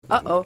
Uh-oh.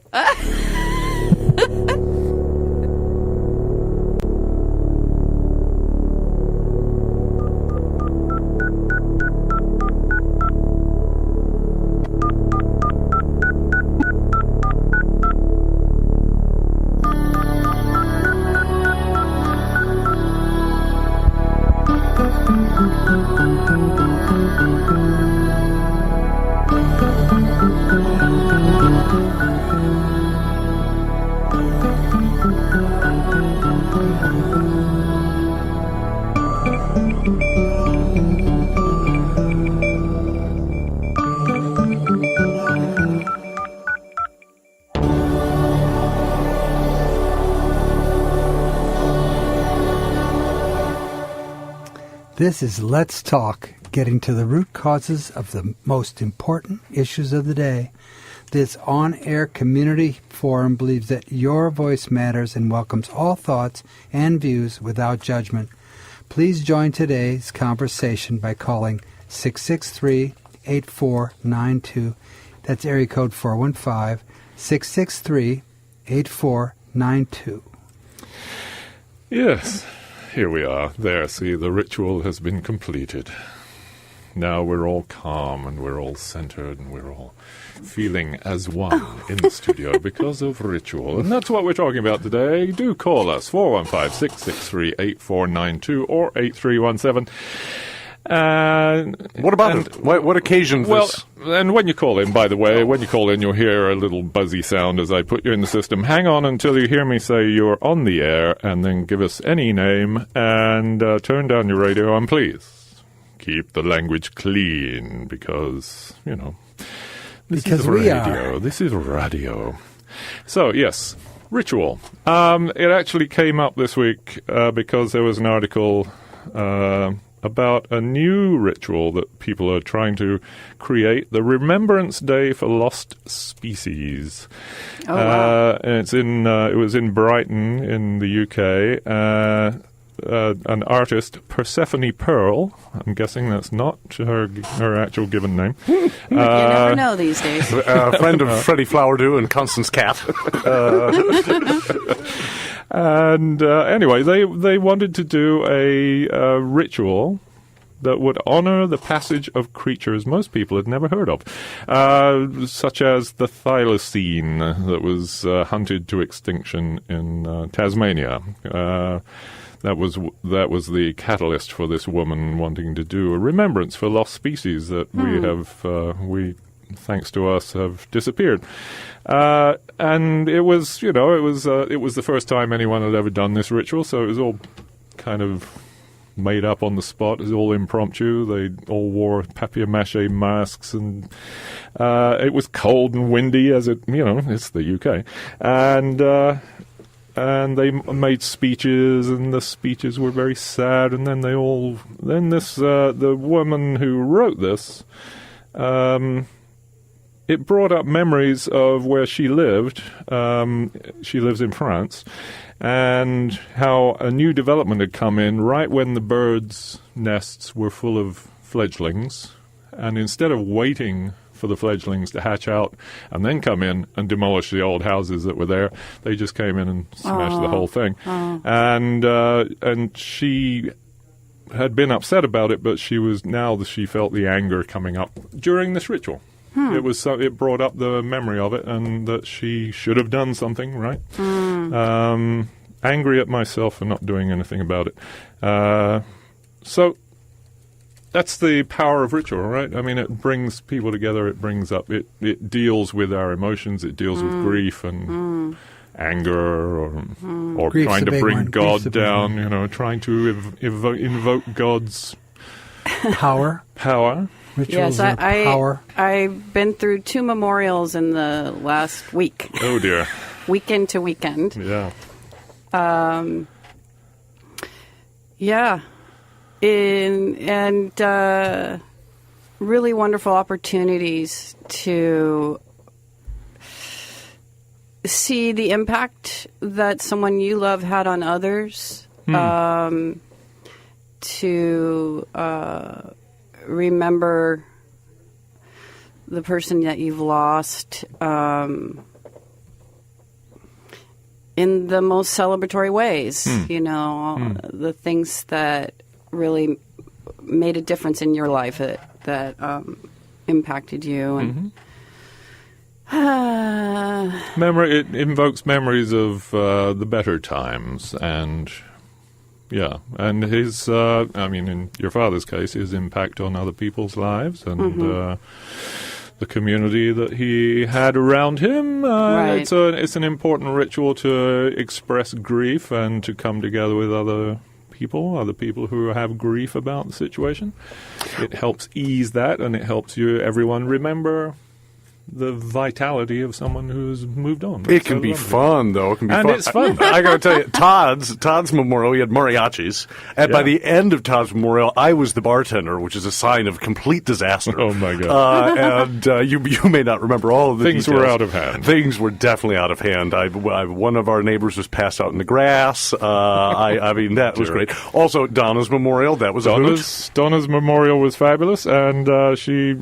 This is Let's Talk, getting to the root causes of the most important issues of the day. This on-air community forum believes that your voice matters and welcomes all thoughts and views without judgment. Please join today's conversation by calling 663-8492. That's area code 415-663-8492. Yes. Here we are. There, see, the ritual has been completed. Now we're all calm and we're all centered and we're all feeling as one in the studio because of ritual. And that's what we're talking about today. Do call us, 415-663-8492 or 8317. What about it? What occasion this? Well, and when you call in, by the way, when you call in, you'll hear a little buzzy sound as I put you in the system. Hang on until you hear me say you're on the air, and then give us any name, and turn down your radio, and please keep the language clean, because, you know, this is radio. This is radio. So, yes, ritual. It actually came up this week because there was an article about a new ritual that people are trying to create, the Remembrance Day for Lost Species. Oh, wow. And it was in Brighton in the UK. An artist, Persephone Pearl, I'm guessing that's not her actual given name. You never know these days. A friend of Freddie Flowerdew and Constance Cat. And anyway, they wanted to do a ritual that would honor the passage of creatures most people had never heard of, such as the thylacine that was hunted to extinction in Tasmania. That was the catalyst for this woman wanting to do a remembrance for lost species that we thanks to us, have disappeared. And it was the first time anyone had ever done this ritual, so it was all kind of made up on the spot. It was all impromptu. They all wore papier-mâché masks, and it was cold and windy, as it's the UK. And they made speeches, and the speeches were very sad, and then the woman who wrote this, it brought up memories of where she lived. She lives in France, and how a new development had come in right when the birds' nests were full of fledglings. And instead of waiting for the fledglings to hatch out and then come in and demolish the old houses that were there, they just came in and smashed the whole thing. And she had been upset about it, but she felt the anger coming up during this ritual. It brought up the memory of it, and that she should have done something, right? Angry at myself for not doing anything about it. So that's the power of ritual, right? I mean, it brings people together. It brings up. It deals with our emotions. It deals with grief and anger, or trying to bring God down. Trying to invoke God's power. Rituals power. I've been through 2 memorials in the last week. Oh, dear. Weekend to weekend. Yeah. Yeah. And really wonderful opportunities to see the impact that someone you love had on others, to remember the person that you've lost, in the most celebratory ways. The things that really made a difference in your life that impacted you. And it invokes memories of the better times, and his, in your father's case, his impact on other people's lives, and the community that he had around him. Right. It's an important ritual to express grief and to come together with other people who have grief about the situation. It helps ease that, and it helps everyone remember the vitality of someone who's moved on. It can be fun, though. It can be and fun. It's fun. I got to tell you, Todd's memorial, he had mariachis. And by the end of Todd's memorial, I was the bartender, which is a sign of complete disaster. Oh, my God. You may not remember all of the Things details. were out of hand. Things were definitely out of hand. One of our neighbors was passed out in the grass. That was great. Also, Donna's memorial, that was a hoot. Donna's memorial was fabulous, and she,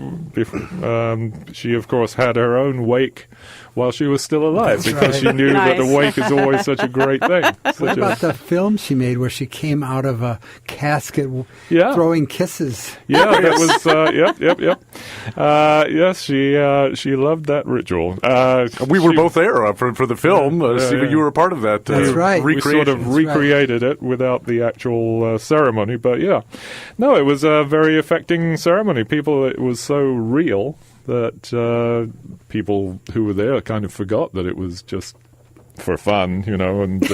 of course, had her own wake while she was still alive. That's because right. she knew that the wake is always such a great thing. What about the film she made where she came out of a casket throwing kisses? Yeah, that was, yep. Yes, she loved that ritual. We were both there for the film. Stephen, you were a part of that. That's right. We sort of recreated it without the actual ceremony, but it was a very affecting ceremony. It was so real that people who were there kind of forgot that it was just for fun, and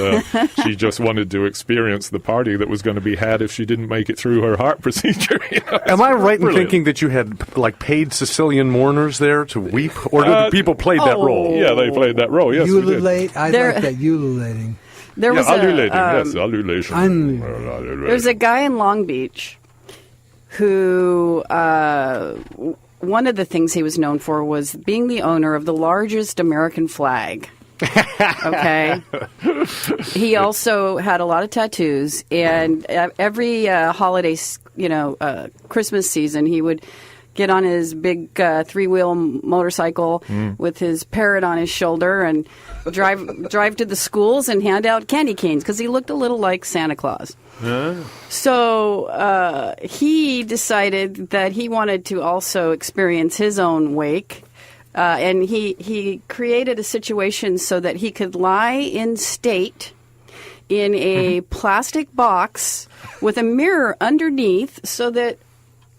she just wanted to experience the party that was going to be had if she didn't make it through her heart procedure. Am I right in thinking that you had paid Sicilian mourners there to weep, or did people play that role? Yeah, they played that role. Yes, Ululate. I like that ululating. There was ululation. There's a guy in Long Beach who. One of the things he was known for was being the owner of the largest American flag. Okay. He also had a lot of tattoos, and every holiday, Christmas season, he would get on his big three-wheel motorcycle with his parrot on his shoulder and drive to the schools and hand out candy canes because he looked a little like Santa Claus. So he decided that he wanted to also experience his own wake, and he created a situation so that he could lie in state in a plastic box with a mirror underneath so that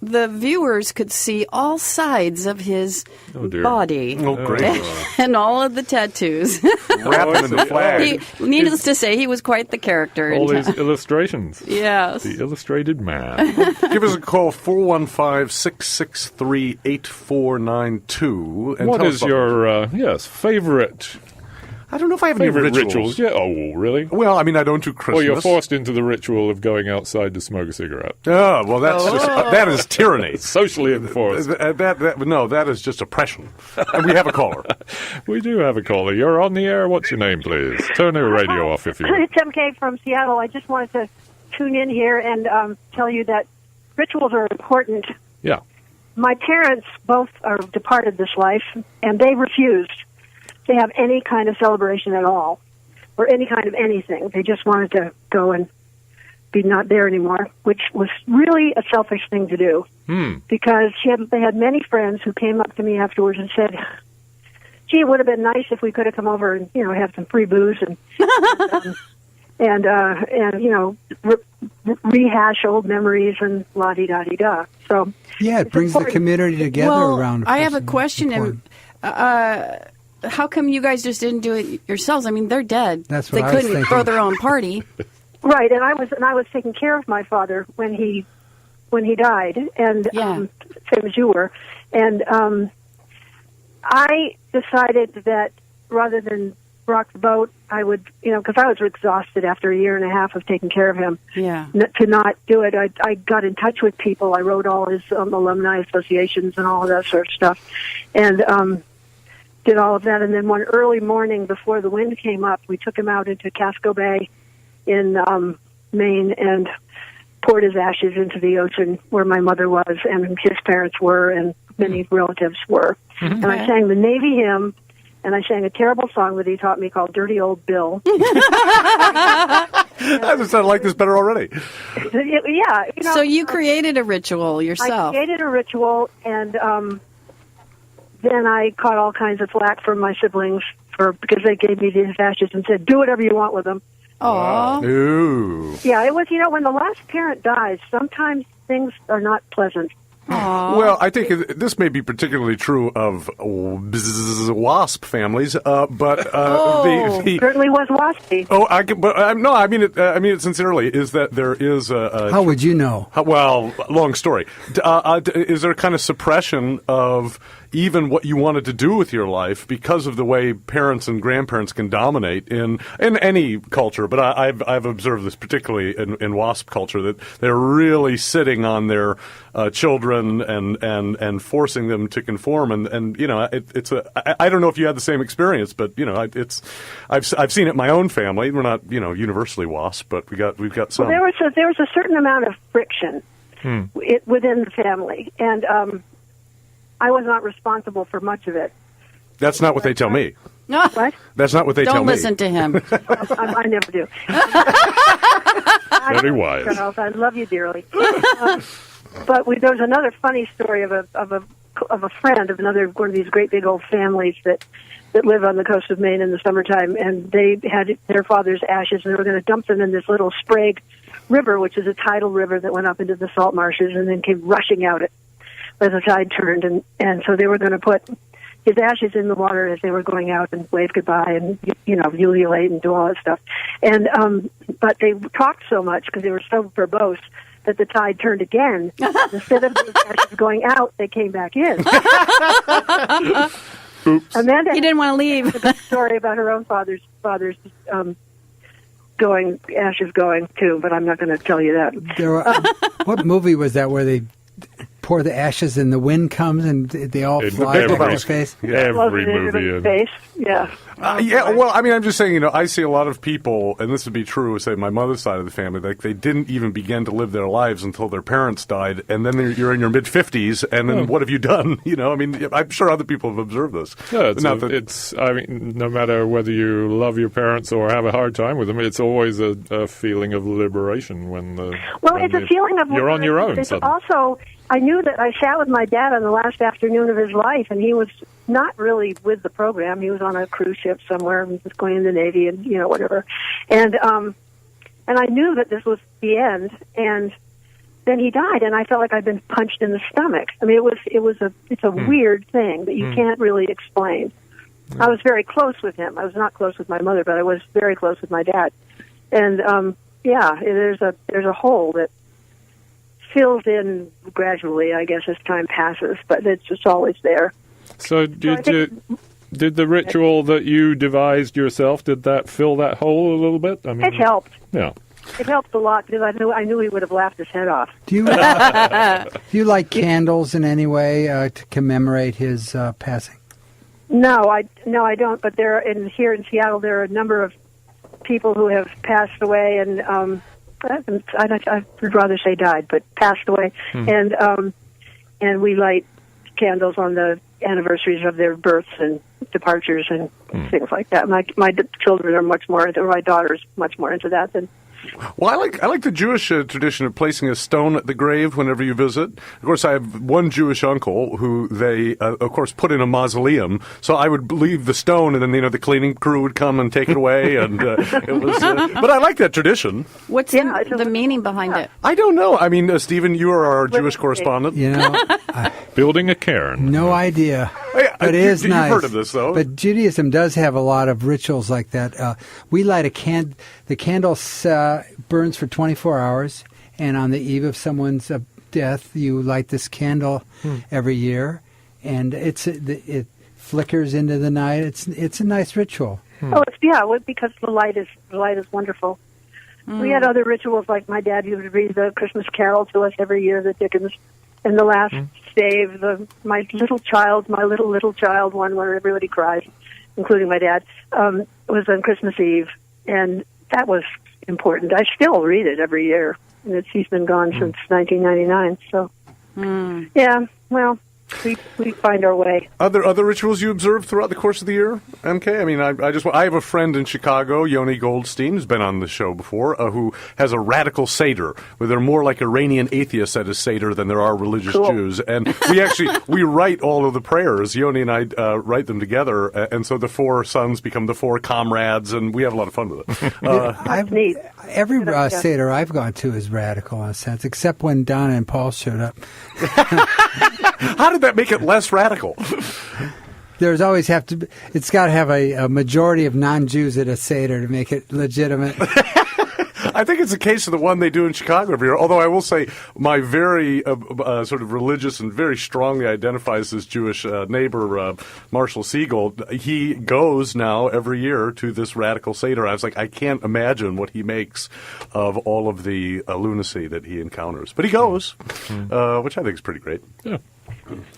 the viewers could see all sides of his body. Oh, great. And all of the tattoos. Wrapping in the flag. Needless to say, he was quite the character. All these illustrations. Yes. The illustrated man. Give us a call, 415-663-8492. What is your favorite... I don't know if I have any rituals. Yeah. Oh, really? Well, I don't do Christmas. Well, you're forced into the ritual of going outside to smoke a cigarette. Oh, well, that is tyranny. It's socially enforced. That is just oppression. And we have a caller. We do have a caller. You're on the air. What's your name, please? Turn the radio off if you want. It's MK from Seattle. I just wanted to tune in here and tell you that rituals are important. Yeah. My parents both are departed this life, and they refused to have any kind of celebration at all, or any kind of anything. They just wanted to go and be not there anymore, which was really a selfish thing to do. Because they had many friends who came up to me afterwards and said, gee, it would have been nice if we could have come over and, have some free booze and rehash old memories and la-di-da-di-da. So, yeah, it brings the community together around. I have a question. How come you guys just didn't do it yourselves? They're dead. That's what they I was couldn't thinking. throw their own party. Right, and I was taking care of my father when he died, and same as you were, and I decided that rather than rock the boat, I would, because I was exhausted after a year and a half of taking care of him. Yeah. To not do it, I got in touch with people. I wrote all his alumni associations and all of that sort of stuff, and did all of that. And then one early morning before the wind came up, we took him out into Casco Bay in Maine and poured his ashes into the ocean where my mother was and his parents were and many relatives were. And I sang the Navy hymn and I sang a terrible song that he taught me called Dirty Old Bill. I just like this better already. Yeah. So you created a ritual yourself. I created a ritual, and then I caught all kinds of flack from my siblings because they gave me these ashes and said, do whatever you want with them. Aw. Ooh. Yeah, it was, when the last parent dies, sometimes things are not pleasant. Aw. Well, I think this may be particularly true of wasp families, but the Certainly was waspy. I mean it sincerely. Is that there is a How would you know? well, long story. Is there a kind of suppression of even what you wanted to do with your life because of the way parents and grandparents can dominate in any culture? But I've observed this particularly in WASP culture, that they're really sitting on their children and forcing them to conform. And I don't know if you had the same experience, but I've seen it in my own family. We're not universally WASP, but we've got some. Well, there was a certain amount of friction within the family, and I was not responsible for much of it. That's not what they tell me. What? That's not what they tell Don't me. listen to him. I never do. Very wise. Charles, I love you dearly. But there was another funny story of a friend of one of these great big old families that live on the coast of Maine in the summertime, and they had their father's ashes, and they were going to dump them in this little Sprague River, which is a tidal river that went up into the salt marshes and then came rushing out as the tide turned, and so they were going to put his ashes in the water as they were going out and wave goodbye and ululate and do all that stuff. And but they talked so much because they were so verbose that the tide turned again. Instead of the ashes going out, they came back in. Oops. Amanda He didn't want to leave. had a good story about her own father's ashes going too, but I'm not going to tell you that. What movie was that where they pour the ashes and the wind comes and they all fly back in his face? Every movie. Face. Yeah. Well, I mean, I'm just saying, I see a lot of people, and this would be true, say, my mother's side of the family, like they didn't even begin to live their lives until their parents died, and then you're in your mid-50s, and then what have you done? I mean, I'm sure other people have observed this. Yeah, I mean, no matter whether you love your parents or have a hard time with them, it's always a feeling of liberation when it's a feeling of you're on your own. It's suddenly. also, I knew that I sat with my dad on the last afternoon of his life, and he was not really with the program. He was on a cruise ship somewhere. He was going in the Navy and, whatever. And I knew that this was the end. And then he died, and I felt like I'd been punched in the stomach. I mean, it's a weird thing that you can't really explain. I was very close with him. I was not close with my mother, but I was very close with my dad. And, there's a hole that fills in gradually, I guess, as time passes, but it's just always there. So did the ritual that you devised yourself, did that fill that hole a little bit? I mean, it helped. Yeah. It helped a lot because I knew he would have laughed his head off. Do you light candles in any way to commemorate his passing? No, I don't. But here in Seattle, there are a number of people who have passed away, and I would rather say died, but passed away, and we light candles on the anniversaries of their births and departures and things like that. My children are much more into, my daughter's much more into that than. Well, I like the Jewish tradition of placing a stone at the grave whenever you visit. Of course, I have one Jewish uncle who they, of course, put in a mausoleum. So I would leave the stone, and then the cleaning crew would come and take it away. And it was, but I like that tradition. What's the meaning behind it? I don't know. I mean, Stephen, you are our Jewish correspondent. Building a cairn. No idea. But it is nice. You've heard of this, though. But Judaism does have a lot of rituals like that. We light the candle burns for 24 hours, and on the eve of someone's death, you light this candle every year, and it flickers into the night. It's a nice ritual. Because the light is wonderful. We had other rituals, like my dad used to read the Christmas Carol to us every year, the Dickens, and the last stave, my little child one where everybody cries, including my dad, was on Christmas Eve, and that was important. I still read it every year, and he's been gone since 1999. So, we find our way. Other rituals you observe throughout the course of the year, MK? I mean, I have a friend in Chicago, Yoni Goldstein, who's been on the show before, who has a radical Seder, where they're more like Iranian atheists at a Seder than there are religious Jews. And we write all of the prayers. Yoni and I write them together, and so the four sons become the four comrades, and we have a lot of fun with it. Neat. Every Seder I've gone to is radical in a sense, except when Donna and Paul showed up. How did that make it less radical? There's always it's got to have a majority of non-Jews at a Seder to make it legitimate. I think it's a case of the one they do in Chicago every year. Although I will say my very sort of religious and very strongly identifies as Jewish neighbor, Marshall Siegel, he goes now every year to this radical Seder. I was like, I can't imagine what he makes of all of the lunacy that he encounters. But he goes, which I think is pretty great.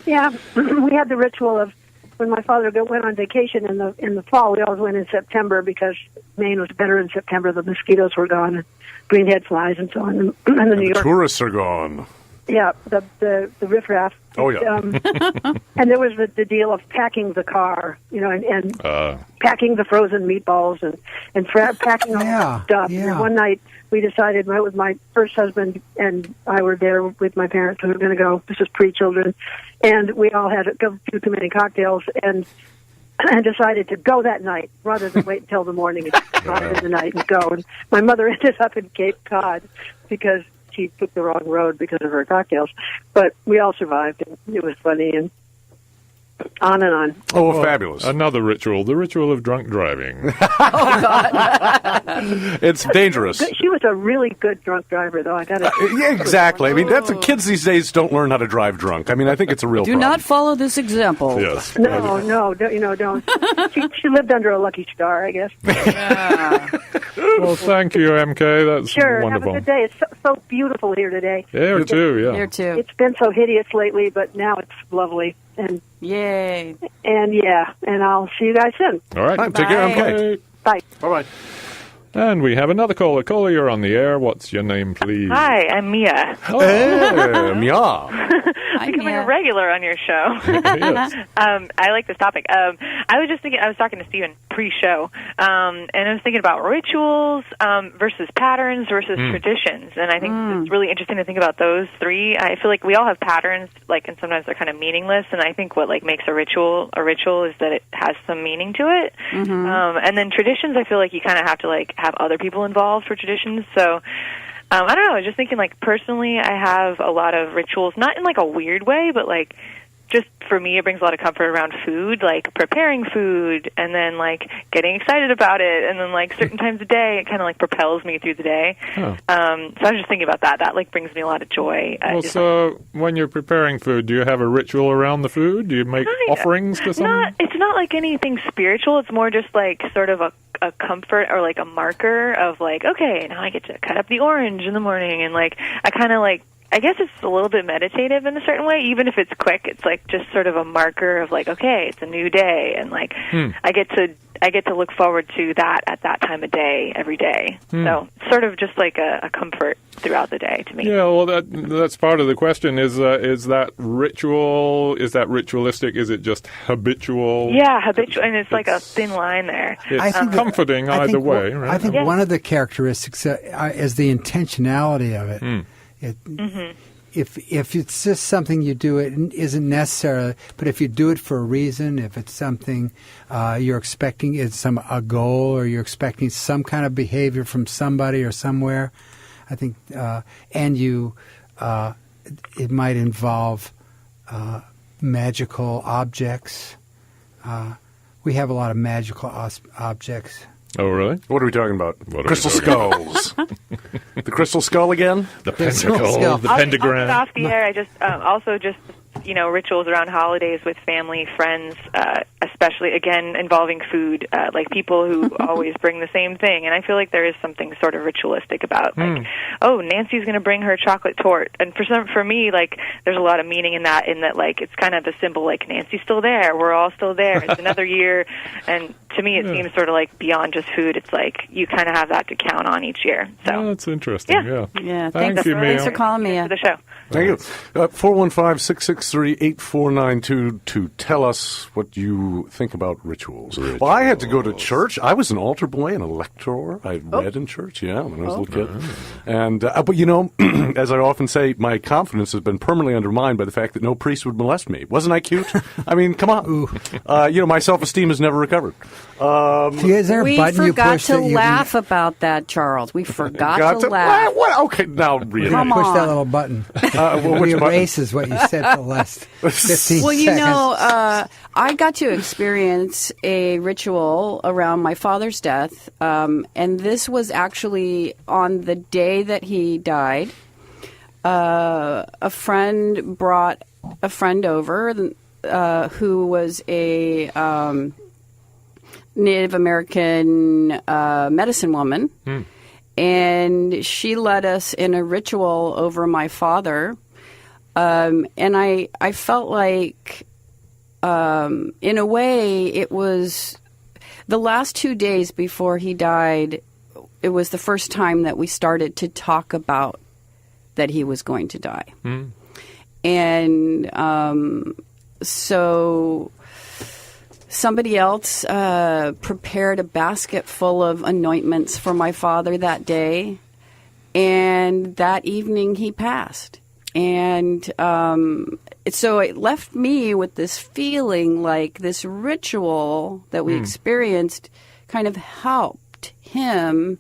Yeah, we had the ritual of when my father went on vacation in the fall. We always went in September because Maine was better in September. The mosquitoes were gone, greenhead flies, and so on. And the New York tourists are gone. Yeah, the riffraff. Oh yeah. And there was the deal of packing the car, and packing the frozen meatballs and packing all that stuff. Yeah. And one night we decided, my first husband and I were there with my parents. We were going to go. This is pre-children, and we all had a few too many cocktails and decided to go that night rather than wait until the morning and drive in the night and go. And my mother ended up in Cape Cod because she took the wrong road because of her cocktails. But we all survived, and it was funny, and on and on. Oh, well, fabulous. Another ritual, the ritual of drunk driving. It's dangerous. She was a really good drunk driver, though. I got to Yeah, exactly. I mean, kids these days don't learn how to drive drunk. I mean, I think it's a real Do problem. not follow this example. Yes. No, don't. She lived under a lucky star, I guess. Well, thank you, MK. That's Sure, wonderful. have a good day. It's so beautiful here today. Here too, yeah. Here too. It's been so hideous lately, but now it's lovely. And Yay. and I'll see you guys soon. All right. Take care, MK. Bye. Bye-bye. And we have another caller. Caller, you're on the air. What's your name, please? Hi, I'm Mia. Hey, Mia. Becoming a regular on your show. Yes. I like this topic. I was just thinking, I was talking to Stephen pre-show, and I was thinking about rituals versus patterns versus traditions, and I think it's really interesting to think about those three. I feel like we all have patterns, and sometimes they're kind of meaningless, and I think what makes a ritual is that it has some meaning to it. And then traditions, I feel like you kind of have to have other people involved for traditions. So I don't know. I was just thinking, personally, I have a lot of rituals, not in a weird way, but just for me, it brings a lot of comfort around food, preparing food, and then getting excited about it, and then certain times of day, it kind of propels me through the day. So I was just thinking about that. That brings me a lot of joy. Well, so when you're preparing food, do you have a ritual around the food? Do you make offerings to someone? It's not anything spiritual. It's more just sort of a comfort or a marker of okay, now I get to cut up the orange in the morning, and I kind of I guess it's a little bit meditative in a certain way, even if it's quick. It's just sort of a marker of okay, it's a new day, and I get to look forward to that at that time of day every day. So sort of just a comfort throughout the day to me. Yeah, well, that's part of the question. Is that ritual? Is that ritualistic? Is it just habitual? Yeah, habitual, and it's a thin line there. It's comforting either way, right? I think one of the characteristics is the intentionality of it. If it's just something you do, it isn't necessarily. But if you do it for a reason, if it's something you're expecting, it's a goal, or you're expecting some kind of behavior from somebody or somewhere, I think, and it might involve magical objects. We have a lot of magical objects. Oh, really? What are we talking about? Crystal skulls. The crystal skull again? The pentacle, the pentagram. Off the air, I just also just rituals around holidays with family, friends, especially again involving food, people who always bring the same thing. And I feel like there is something sort of ritualistic about oh, Nancy's going to bring her chocolate torte, and for me, there's a lot of meaning in that it's kind of the symbol Nancy's still there, we're all still there, it's another year, and to me it seems sort of beyond just food. It's you kind of have that to count on each year. So that's interesting. interesting. Yeah. Yeah, Thank you, Mia. Thanks for calling me. For the show. Thank you. 415-663-8492 to tell us what you think about rituals. Well, I had to go to church. I was an altar boy and a lector. I read in church, when I was a little kid. And but as I often say, my confidence has been permanently undermined by the fact that no priest would molest me. Wasn't I cute? I mean, come on. My self-esteem has never recovered. Is there a We button you forgot push to that you laugh about that, Charles. We forgot to laugh. What? Okay, now really. Come push that on. little button? Which It button? erases what you said for the last 15 Well, seconds. I got to experience a ritual around my father's death, and this was actually on the day that he died. A friend brought a friend over who was a Native American medicine woman, and she led us in a ritual over my father. And I felt like, in a way, it was the last 2 days before he died. It was the first time that we started to talk about that he was going to die. And so somebody else prepared a basket full of anointments for my father that day. And that evening he passed. And so it left me with this feeling like this ritual that we experienced kind of helped him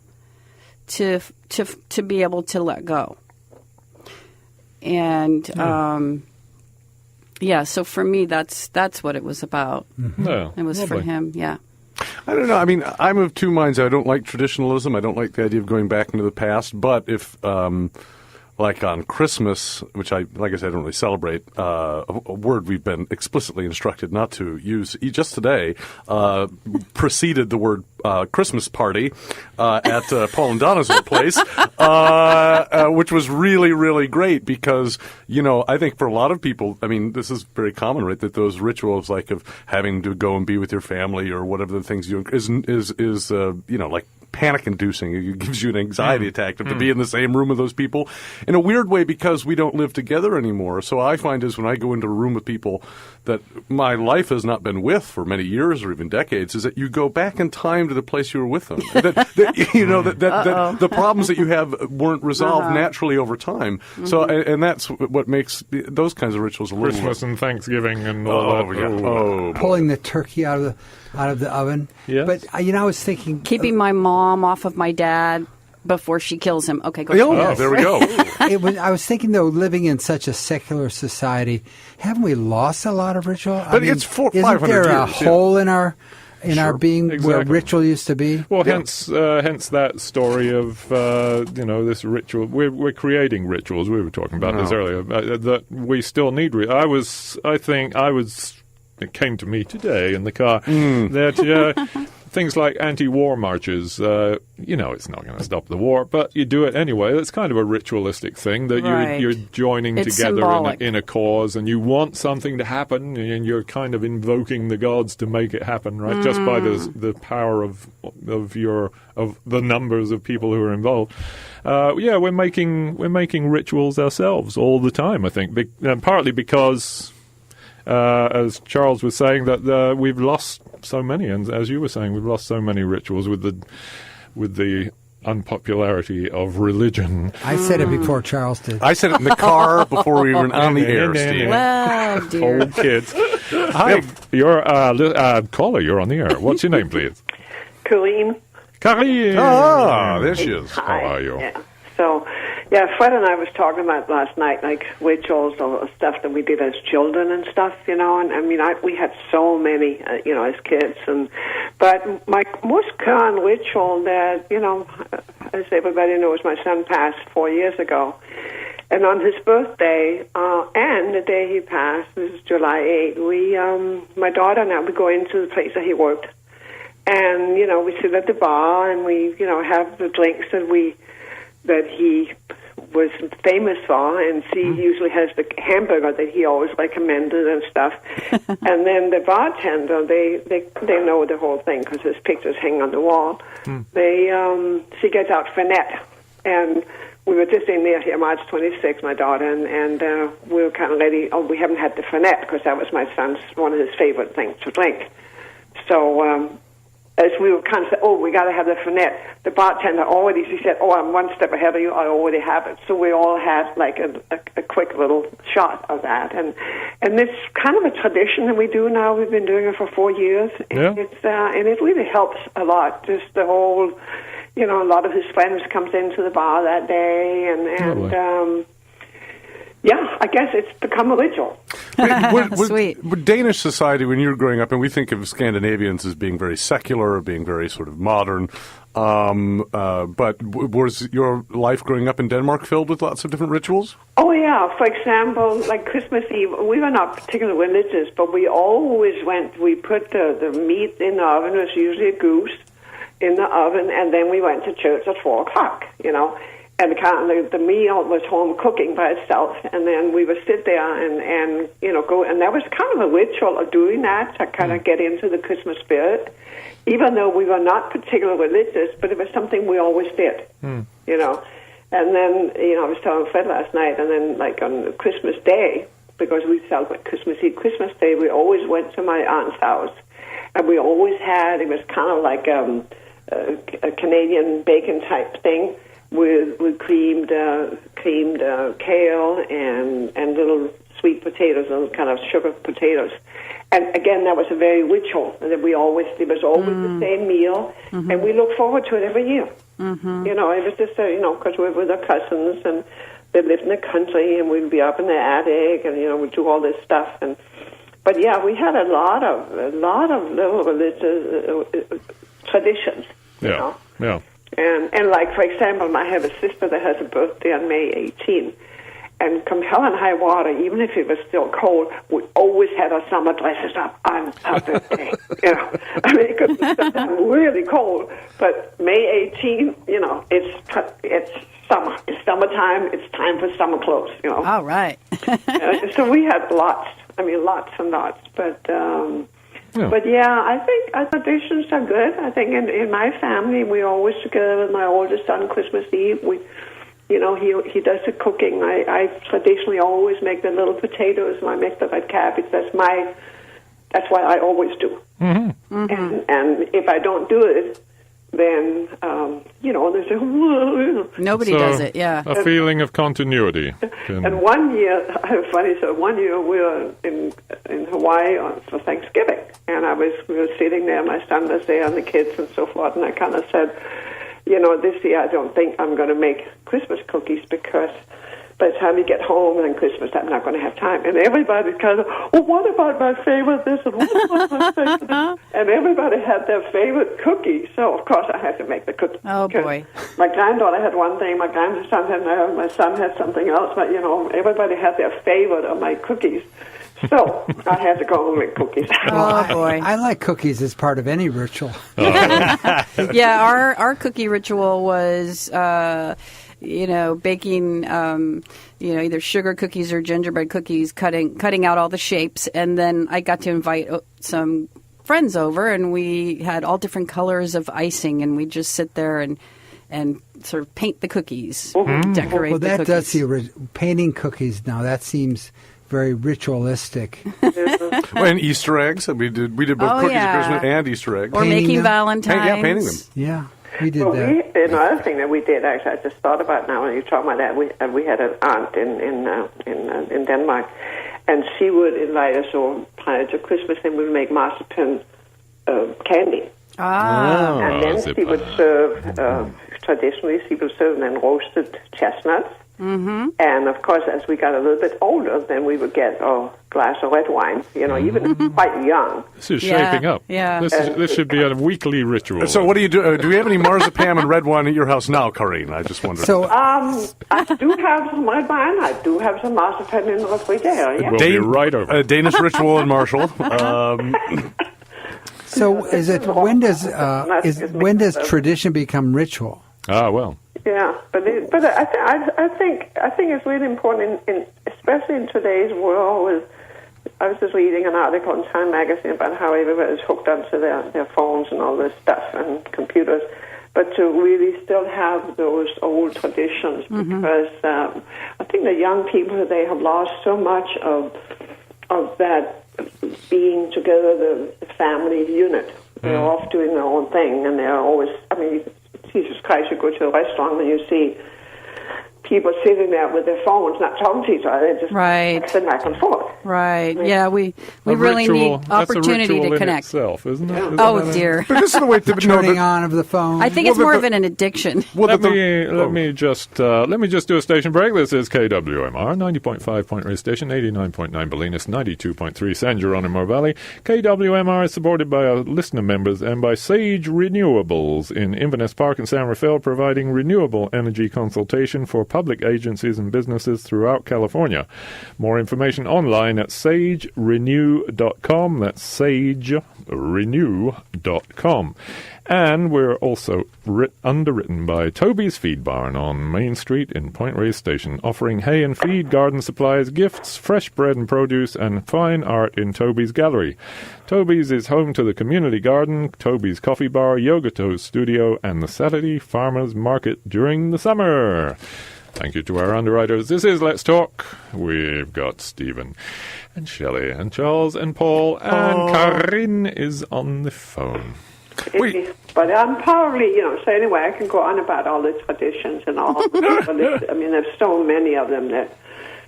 to be able to let go. And so for me, that's what it was about. Yeah, It was for lovely. him, yeah. I don't know. I mean, I'm of two minds. I don't like traditionalism. I don't like the idea of going back into the past. But if, like on Christmas, which like I said, I don't really celebrate, a word we've been explicitly instructed not to use just today, preceded the word Christmas party at Paul and Donna's old place, which was really, really great because, I think for a lot of people, I mean, this is very common, right, that those rituals like of having to go and be with your family or whatever the things you is like panic-inducing. It gives you an anxiety attack to be in the same room with those people in a weird way because we don't live together anymore. So I find is when I go into a room with people that my life has not been with for many years or even decades, is that you go back in time to the place you were with them. that the problems that you have weren't resolved naturally over time. So and that's what makes those kinds of rituals a little Christmas and Thanksgiving and all that. Oh, pulling the turkey out of the oven. Yes. But I was thinking, Keeping my mom off of my dad before she kills him. Okay, go ahead. there we go. I was thinking though, living in such a secular society, haven't we lost a lot of ritual? But it's 500 isn't there a years, hole in our being where exactly. ritual used to be? Well, hence that story of this ritual. We're creating rituals. We were talking about this earlier. That we still need. It came to me today in the car that things like anti-war marches. It's not going to stop the war, but you do it anyway. That's kind of a ritualistic thing that Right. you're joining It's together symbolic. in a cause, and you want something to happen, and you're kind of invoking the gods to make it happen, right? Just by the power of the numbers of people who are involved. We're making rituals ourselves all the time. I think, partly because. As Charles was saying, that we've lost so many, and as you were saying, we've lost so many rituals with the unpopularity of religion. I said it before Charles did. I said it in the car before we were on the air, Steve. Well, dear. Old kids. Hi, you're caller. You're on the air. What's your name, please? Colleen. Karine. Ah, there she is. How are you? Yeah. So, Fred and I was talking about last night, like rituals or stuff that we did as children and stuff, and I mean, we had so many, as kids, but my most current ritual that, as everybody knows, my son passed 4 years ago, and on his birthday, and the day he passed, this is July 8th, my daughter and I, we go into the place that he worked, and, we sit at the bar, and we, have the drinks that he was famous for, and she usually has the hamburger that he always recommended and stuff. And then the bartender, they know the whole thing because his pictures hang on the wall. She gets out Fernet, And we were just in there here, March 26th, my daughter, and we were kind of ready. Oh, we haven't had the Fernet, because that was my son's, one of his favorite things to drink. So as we were kind of saying, oh, we got to have the Fernet, the bartender already, she said, oh, I'm one step ahead of you, I already have it. So we all had like a quick little shot of that. And this kind of a tradition that we do now. We've been doing it for 4 years. Yeah. And it really helps a lot, just the whole... You know, a lot of his friends comes into the bar that day, and yeah, I guess it's become a ritual. Sweet. With Danish society, when you were growing up, and we think of Scandinavians as being very secular, or being very sort of modern, but was your life growing up in Denmark filled with lots of different rituals? Oh, yeah. For example, like Christmas Eve, we were not particularly religious, but we always we put the meat in the oven. It was usually a goose in the oven, and then we went to church at 4 o'clock, you know. And the meal was home cooking by itself, and then we would sit there and you know, go. And that was kind of a ritual of doing that, to kind of get into the Christmas spirit, even though we were not particularly religious, but it was something we always did, you know. And then, you know, I was telling Fred last night, and then like on Christmas Day, because we celebrate Christmas Eve, Christmas Day, we always went to my aunt's house, and we always had, it was kind of like a Canadian bacon type thing with creamed kale and little sweet potatoes and kind of sugar potatoes. And again, that was a very ritual that it was always the same meal, and we look forward to it every year. You know, it was just you know, because we were with our cousins, and they lived in the country, and we'd be up in the attic, and you know, we'd do all this stuff. But yeah, we had a lot of little religious traditions. You know? Yeah. And like, for example, I have a sister that has a birthday on May 18. And come hell and high water, even if it was still cold, we always had our summer dresses up on her birthday. You know, I mean, it could be really cold, but May 18, you know, it's summer. It's summertime. It's time for summer clothes. You know. All right. So we had lots. I mean, lots and lots. But yeah, I think our traditions are good. I think in my family, we always together with my oldest son, Christmas Eve. You know, he does the cooking. I traditionally always make the little potatoes, and I make the red cabbage. That's what I always do. Mm-hmm. Mm-hmm. And if I don't do it, then you know, there's nobody does it. Yeah, a feeling of continuity. And one year, funny. So one year we were in Hawaii for Thanksgiving, and we were sitting there. My son was there, and the kids and so forth. And I kind of said, you know, this year I don't think I'm going to make Christmas cookies, because by the time you get home and Christmas, I'm not going to have time. And everybody kind of, well, what about my favorite this and what about my favorite this? And everybody had their favorite cookie. So, of course, I had to make the cookie. Oh, boy. My granddaughter had one thing, my grandson had another, my son had something else. But, you know, everybody had their favorite of my cookies. So I had to go and make cookies. Oh, boy. I like cookies as part of any ritual. Yeah, our cookie ritual was, you know, baking, you know, either sugar cookies or gingerbread cookies, cutting out all the shapes. And then I got to invite some friends over, and we had all different colors of icing, and we'd just sit there and sort of paint the cookies, decorate well, the that cookies. does seem painting cookies now. That seems very ritualistic. Well, and Easter eggs. We did both cookies at Christmas and Easter eggs. Or making them. Valentines. Painting them. Yeah, we did that. Another thing that we did, actually, I just thought about now when you talk about that, we had an aunt in Denmark, and she would invite us over prior to Christmas, and we'd make marzipan candy. And then she would serve, traditionally, she would serve then roasted chestnuts. Mm-hmm. And, of course, as we got a little bit older, then we would get a glass of red wine, you know, even quite young. This is shaping up. Yeah. This should be a weekly ritual. So what do you do? Do we have any marzipan and red wine at your house now, Corrine? I just wondered. So, I do have some red wine. I do have some marzipan in the refrigerator, yeah. We'll be right over. Danish ritual in Marshall. so is it when does tradition become ritual? Ah, well. Yeah, but I think it's really important, especially in today's world. I was just reading an article in Time magazine about how everybody's hooked onto their phones and all this stuff and computers, but to really still have those old traditions, because I think the young people, they have lost so much of that being together, the family unit. They're off doing their own thing, and they're always, I mean, Jesus Christ, you go to a restaurant and you see people sitting there with their phones, not talking to each other, they're just texting back and forth. Right. Yeah, we really need opportunity to connect. Itself, isn't it? Oh, dear. But this is the way to turning on of the phone. I think it's more of an addiction. Let me just do a station break. This is KWMR 90.5 Point Reyes Station, 89.9 Bolinas, 92.3 San Geronimo Valley. KWMR is supported by our listener members and by Sage Renewables in Inverness Park and San Rafael, providing renewable energy consultation for public agencies and businesses throughout California. More information online at sagerenew.com. That's sagerenew.com. And we're also underwritten by Toby's Feed Barn on Main Street in Point Reyes Station, offering hay and feed, garden supplies, gifts, fresh bread and produce, and fine art in Toby's Gallery. Toby's is home to the community garden, Toby's Coffee Bar, Yoga Toast Studio, and the Saturday Farmers Market during the summer. Thank you to our underwriters. This is Let's Talk. We've got Stephen and Shelley and Charles and Paul, and Karin is on the phone. But I'm probably, so anyway, I can go on about all the traditions and all. I mean, there's so many of them that,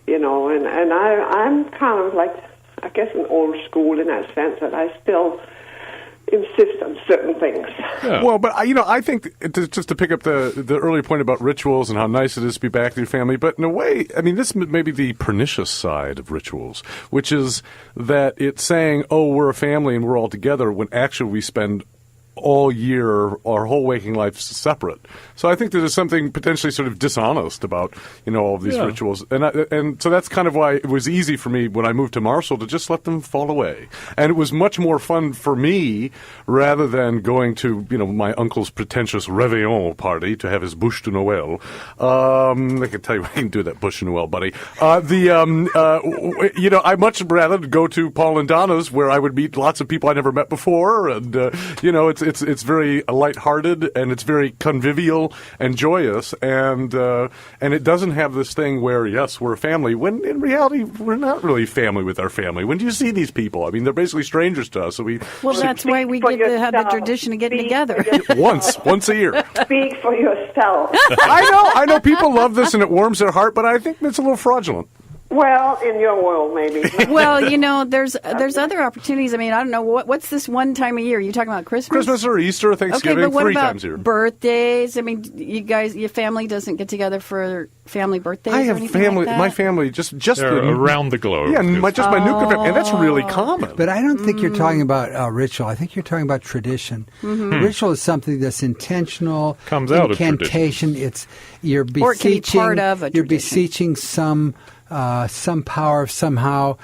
and I'm kind of like, I guess, an old school in that sense, that I still insist on certain things. Yeah. Well, but I think just to pick up the earlier point about rituals and how nice it is to be back with your family, but in a way, I mean, this may be the pernicious side of rituals, which is that it's saying, oh, we're a family and we're all together, when actually we spend all year, our whole waking life separate. So I think there's something potentially sort of dishonest about, all of these rituals. And so that's kind of why it was easy for me when I moved to Marshall to just let them fall away. And it was much more fun for me rather than going to, my uncle's pretentious réveillon party to have his bûche de Noël. I can tell you I can do that bûche de Noël, buddy. I'd much rather go to Paul and Donna's, where I would meet lots of people I never met before. And, it's very lighthearted, and it's very convivial and joyous, and it doesn't have this thing where, yes, we're a family, when in reality we're not really family with our family. When do you see these people? I mean, they're basically strangers to us. So that's why we have the tradition of getting together. Once a year. Speak for yourself. I know people love this and it warms their heart, but I think it's a little fraudulent. Well, in your world, maybe. Well, there's other opportunities. I mean, I don't know what's this one time a year. You talking about Christmas or Easter or Thanksgiving? Okay, but what 3 about times a year. Birthdays? I mean, you guys, your family doesn't get together for family birthdays. I have or anything family. like that? My family just around the globe. Yeah, my nuclear family, and that's really common. But I don't think you're talking about ritual. I think you're talking about tradition. Ritual is something that's intentional. Comes out of incantation. You're beseeching. Or it can be part of a You're tradition. beseeching some power somehow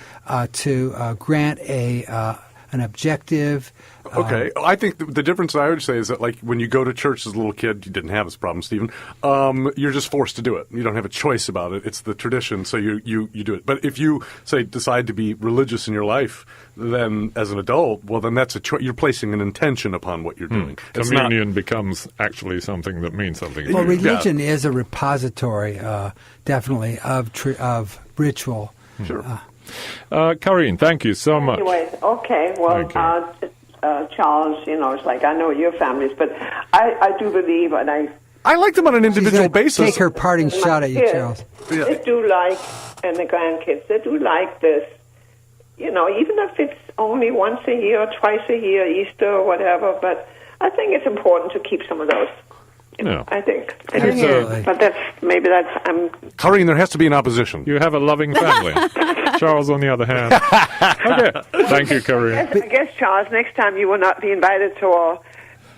to grant an objective. Okay. I think the difference I would say is that, like, when you go to church as a little kid, you didn't have this problem, Stephen, you're just forced to do it. You don't have a choice about it. It's the tradition, so you do it. But if you, say, decide to be religious in your life, then as an adult, well, then that's a choice. You're placing an intention upon what you're doing. Communion becomes actually something that means something. Well, religion is a repository, definitely, of ritual. Sure. Karin, thank you so much. Anyway, okay. Well, Charles, it's like, I know your families, but I do believe, and I like them on an individual basis. Take her parting shot at you, Charles. They do like, and the grandkids, they do like this. Even if it's only once a year or twice a year, Easter or whatever, but I think it's important to keep some of those. I think. But Karin, there has to be an opposition. You have a loving family. Charles, on the other hand. Okay. Thank you, Karin. I guess, Charles, next time you will not be invited to our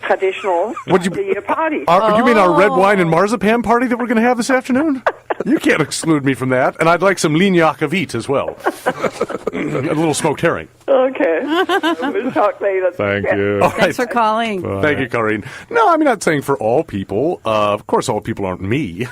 traditional year party. You mean our red wine and marzipan party that we're going to have this afternoon? You can't exclude me from that. And I'd like some lignac of eat as well. A little smoked herring. Okay. We'll talk later. Thank you. All right. Thanks for calling. Bye. Thank you, Karin. No, I'm not saying for all people. Of course, all people aren't me.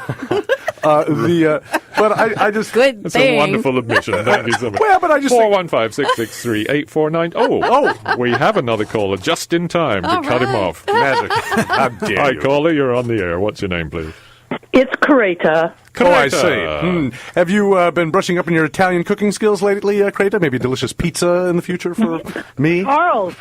But I just Good It's thing. a wonderful admission. Thank you so much. Well, but I just think- 415-663-8490. Oh, we have another caller just in time to cut him off. magic. How dare Hi, you? caller. You're on the air. What's your name, please? It's Careta. Oh, I see. Have you been brushing up on your Italian cooking skills lately, Creta? Maybe delicious pizza in the future for me? Charles,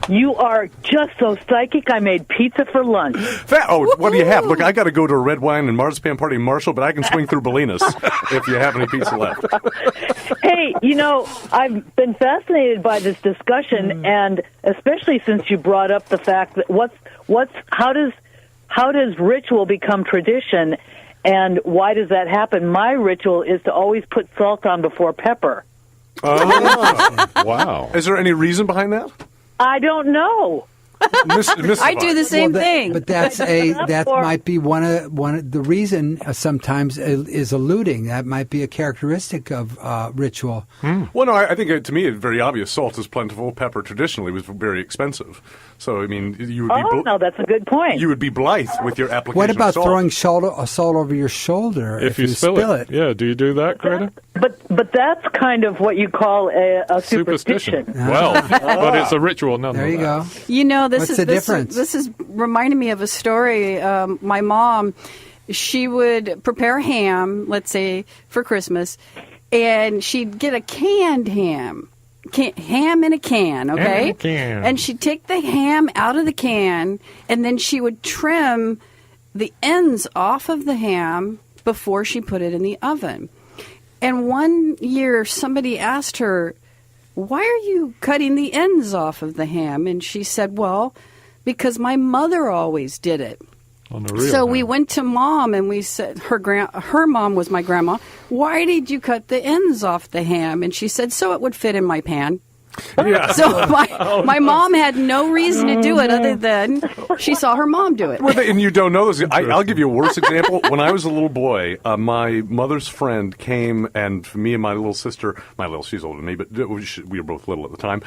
you are just so psychic. I made pizza for lunch. What do you have? Look, I got to go to a red wine and marzipan party in Marshall, but I can swing through Bolinas if you have any pizza left. Hey, I've been fascinated by this discussion, and especially since you brought up the fact that how does ritual become tradition, and why does that happen? My ritual is to always put salt on before pepper. Oh, Wow. is there any reason behind that? I don't know. I do the same thing. But that might be one of the reason sometimes is alluding. That might be a characteristic of ritual. Well, no, I think to me it's very obvious. Salt is plentiful. Pepper traditionally was very expensive. So, I mean, you would No, that's a good point. You would be blithe with your application What about of salt. throwing salt over your shoulder If you spill it. Yeah, do you do that, Greta? But that's kind of what you call a superstition. Well, but it's a ritual nonetheless. There you go. This What's is the difference? This is reminding me of a story. My mom, she would prepare ham, let's say for Christmas, and she'd get a canned ham. Ham in a can, okay? Ham in a can. And she'd take the ham out of the can, and then she would trim the ends off of the ham before she put it in the oven. And one year, somebody asked her, "Why are you cutting the ends off of the ham?" And she said, "Well, because my mother always did it." On the real So ham. we went to Mom and we said, her mom was my grandma, "Why did you cut the ends off the ham?" And she said, "So it would fit in my pan." Yeah. So my mom had no reason to do it other than she saw her mom do it. And you don't know this. I'll give you a worse example. When I was a little boy, my mother's friend came, and me and my little sister, she's older than me, but we were both little at the time,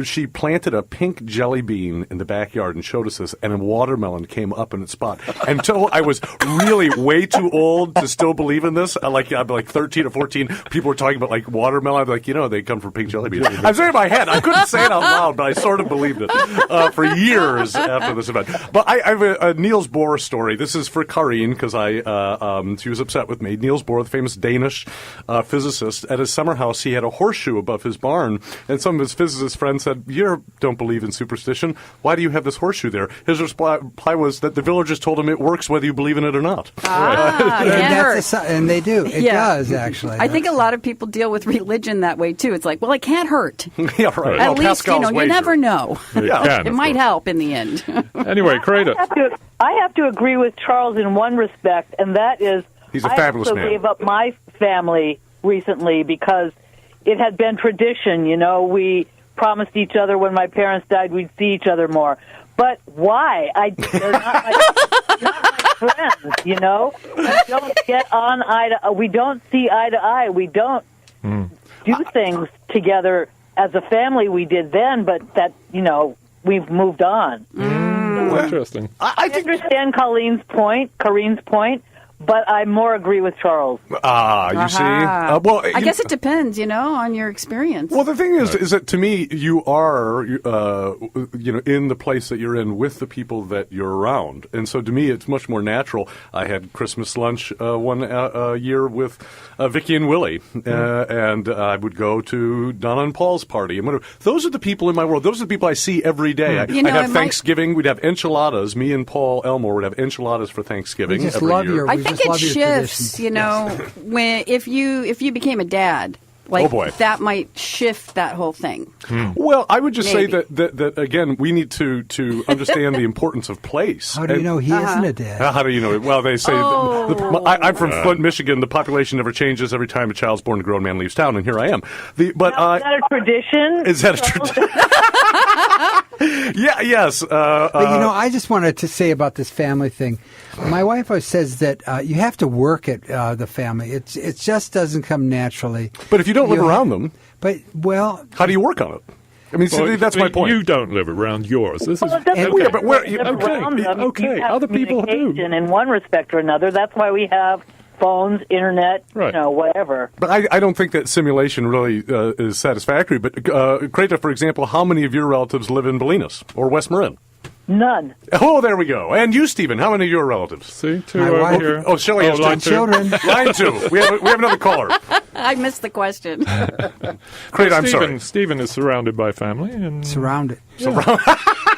she planted a pink jelly bean in the backyard and showed us this, and a watermelon came up in its spot. Until I was really way too old to still believe in this, I'd be like 13 or 14, people were talking about like watermelon. I'd be like, they come from pink jelly beans. I was in my head. I couldn't say it out loud, but I sort of believed it for years after this event. But I have a Niels Bohr story. This is for Karine because she was upset with me. Niels Bohr, the famous Danish physicist, at his summer house, he had a horseshoe above his barn, and some of his physicist friends said, "You don't believe in superstition. Why do you have this horseshoe there?" His reply was that the villagers told him it works whether you believe in it or not. And they do. It does, actually. I think a lot of people deal with religion that way, too. It's like, well, it can't hurt. Yeah, right. At Well, least, Pascal's you wager. never know. Yeah. It might help in the end. Anyway, Creta. I have to agree with Charles in one respect, and that is He's a fabulous I also man. gave up my family recently because it had been tradition. We promised each other when my parents died we'd see each other more. But why? They're not my friends, We don't get on we don't see eye to eye. We don't do things together as a family we did then, but that, we've moved on. Interesting. I understand Karine's point, but I more agree with Charles. You see? Well, I guess it depends, on your experience. Well, the thing is that to me, you are, in the place that you're in with the people that you're around, and so to me, it's much more natural. I had Christmas lunch one year with Vicky and Willie, and I would go to Donna and Paul's party. And those are the people in my world. Those are the people I see every day. I'd have Thanksgiving. We'd have enchiladas. Me and Paul Elmore would have enchiladas for Thanksgiving. We just every love year. your. I think it shifts, when if you became a dad, that might shift that whole thing. Well, I would just Maybe. say that again, we need to understand the importance of place. How do you know he isn't a dad? How do you know it? Well, they say I'm from Flint, Michigan. The population never changes every time a child's born. A grown man leaves town, and here I am. Is that a tradition? Is that a tradition? Yeah. Yes. But I just wanted to say about this family thing. My wife always says that you have to work at the family. It just doesn't come naturally. But if you don't live around them, how do you work on it? I mean, that's my point. You don't live around yours. This is okay. But where? Okay. Other people do. In one respect or another, that's why we have phones, internet, Right. whatever. But I don't think that simulation really is satisfactory. But, Greta, for example, how many of your relatives live in Bolinas or West Marin? None. Oh, there we go. And you, Stephen, how many of your relatives? See, two My over wife- here. Oh, Shelley has line two. two. Children. Line 2. We have another caller. I missed the question. Great, I'm sorry. Stephen is surrounded by family and Surrounded.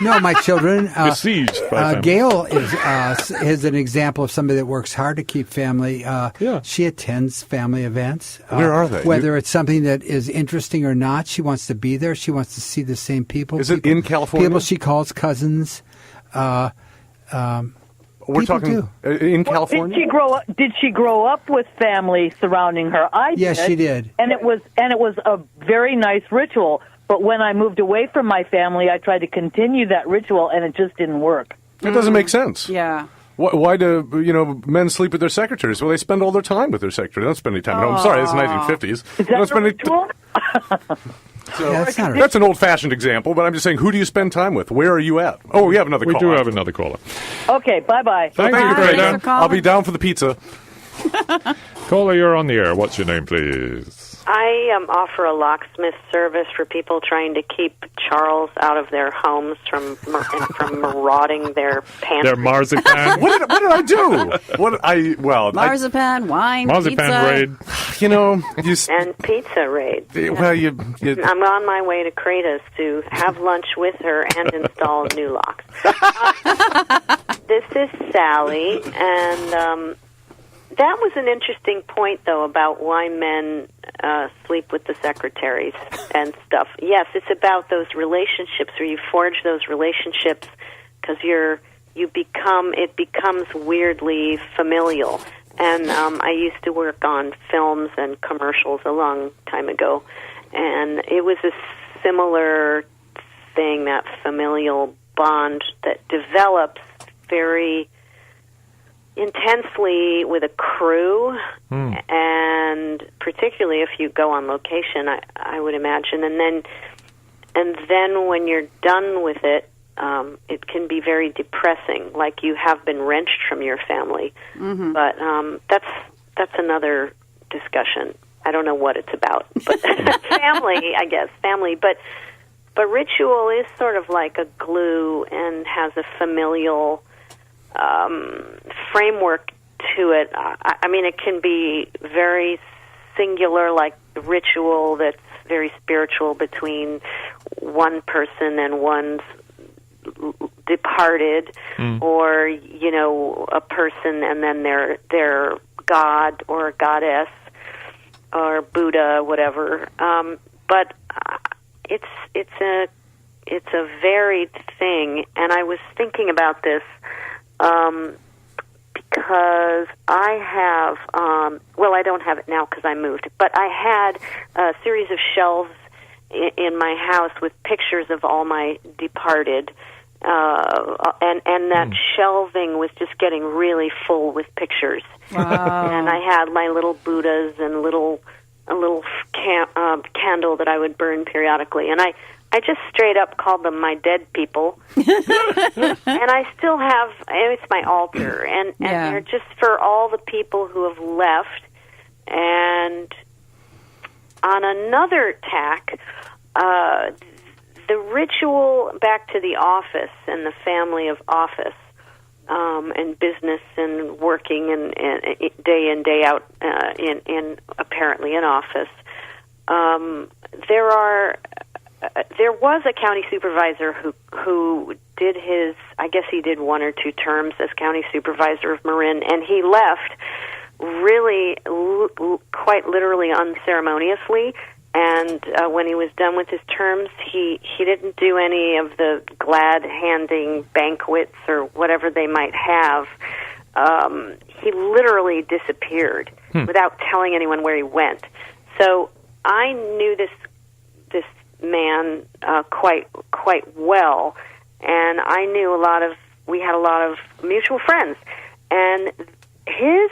No, my children. besieged by family. Gail is an example of somebody that works hard to keep family. Yeah. She attends family events. Where are they? Whether it's something that is interesting or not, she wants to be there. She wants to see the same people. Is it in California? People she calls cousins. We're people talking do. In California? Did she grow up with family surrounding her? I did. Yes, she did. And it was a very nice ritual. But when I moved away from my family, I tried to continue that ritual, and it just didn't work. It doesn't make sense. Yeah. Why do men sleep with their secretaries? Well, they spend all their time with their secretary. They don't spend any time at home. Sorry, it's the 1950s. Is They don't that a spend any ritual? Yeah, that's not That's an old-fashioned example, but I'm just saying, who do you spend time with? Where are you at? Oh, we have another We caller. do have another caller. Okay, bye-bye. Thank you, Bye. Greta. Thanks for calling. I'll be down for the pizza. Caller, you're on the air. What's your name, please? I offer a locksmith service for people trying to keep Charles out of their homes from marauding their pantry. They're marzipan. What did I do? Marzipan, wine, Marzipan pizza. raid. And pizza raid. I'm on my way to Kratos to have lunch with her and install new locks. This is Sally, and that was an interesting point, though, about why men sleep with the secretaries and stuff. Yes, it's about those relationships where you forge those relationships because it becomes weirdly familial. And I used to work on films and commercials a long time ago, and it was a similar thing, that familial bond that develops very intensely with a crew, and particularly if you go on location, I would imagine, and then when you're done with it, it can be very depressing, like you have been wrenched from your family. Mm-hmm. But that's another discussion. I don't know what it's about, but family, I guess, family. But ritual is sort of like a glue and has a familial framework to it. I mean, it can be very singular, like ritual that's very spiritual between one person and one's departed, or a person and then their god or goddess or Buddha, whatever. But it's a varied thing, and I was thinking about this. Because I have, I don't have it now because I moved, but I had a series of shelves in my house with pictures of all my departed, and that shelving was just getting really full with pictures. Wow. And I had my little Buddhas and a little candle that I would burn periodically, and I just straight up called them my dead people. And I still have, it's my altar. And they're just for all the people who have left. And on another tack, the ritual back to the office and the family of office, and business and working and day in, day out in apparently an office. There was a county supervisor who did I guess he did 1 or 2 terms as county supervisor of Marin, and he left really quite literally unceremoniously. And when he was done with his terms, he didn't do any of the glad-handing banquets or whatever they might have. He literally disappeared without telling anyone where he went. So I knew this man quite well, and I knew we had a lot of mutual friends, and his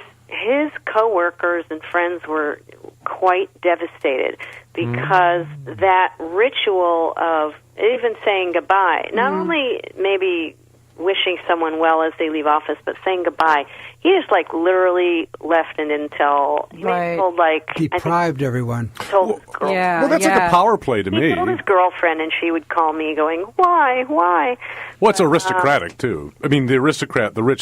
coworkers and friends were quite devastated because that ritual of even saying goodbye, not only maybe wishing someone well as they leave office, but saying goodbye. He just like literally left and didn't tell. He Right. told like Deprived everyone. told his girl. Yeah. Well, that's like a power play to me. He told his girlfriend, and she would call me, going, "Why? Well, it's aristocratic, too. I mean, the rich,